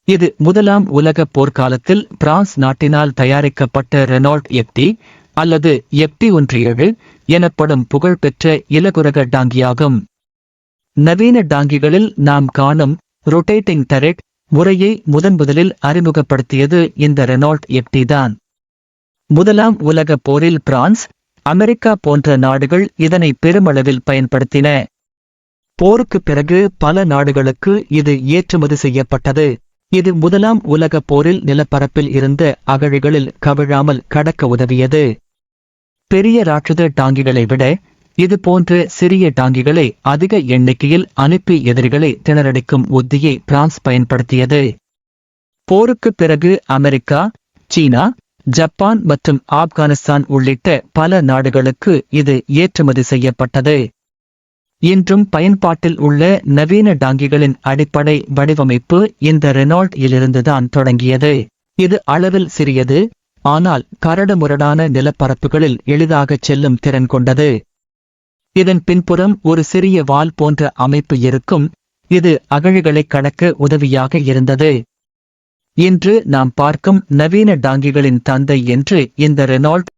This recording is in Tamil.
இது முதலாம் உலகப் போர்க்காலத்தில் பிரான்ஸ் நாட்டினால் தயாரிக்கப்பட்ட ரெனால்ட் எஃப்டி அல்லது எஃப்டி-17 எனப்படும் புகழ்பெற்ற இலகுரக டாங்கியாகும். நவீன டாங்கிகளில் நாம் காணும் ரொட்டேட்டிங் டரெட் முறையை முதன்முதலில் அறிமுகப்படுத்தியது இந்த ரெனால்ட் எஃப்டி தான். முதலாம் உலகப் போரில் பிரான்ஸ், அமெரிக்கா போன்ற நாடுகள் இதனை பெருமளவில் பயன்படுத்தின. போருக்குப் பிறகு பல நாடுகளுக்கு இது ஏற்றுமதி செய்யப்பட்டது. இது முதலாம் உலகப் போரில் நிலப்பரப்பில் இருந்த அகழிகளில் கவிழாமல் கடக்க உதவியது. பெரிய ராட்சத டாங்கிகளை விட இது போன்ற சிறிய டாங்கிகளை அதிக எண்ணிக்கையில் அனுப்பி எதிரிகளை திணறடிக்கும் உத்தியை பிரான்ஸ் பயன்படுத்தியது. போருக்குப் பிறகு அமெரிக்கா, சீனா, ஜப்பான் மற்றும் ஆப்கானிஸ்தான் உள்ளிட்ட பல நாடுகளுக்கு இது ஏற்றுமதி செய்யப்பட்டது. இன்றும் பயன்பாட்டில் உள்ள நவீன டாங்கிகளின் அடிப்படை வடிவமைப்பு இந்த ரெனால்ட் இலிருந்துதான் தொடங்கியது. இது அளவில் சிறியது, ஆனால் கரடுமுரடான நிலப்பரப்புகளில் எளிதாகச் செல்லும் திறன் கொண்டது. இதன் பின்புறம் ஒரு சிறிய வால் போன்ற அமைப்பு இருக்கும். இது அகழிகளைக் கடக்க உதவியாக இருந்தது. இன்று நாம் பார்க்கும் நவீன டாங்கிகளின் தந்தை என்று இந்த ரெனால்ட்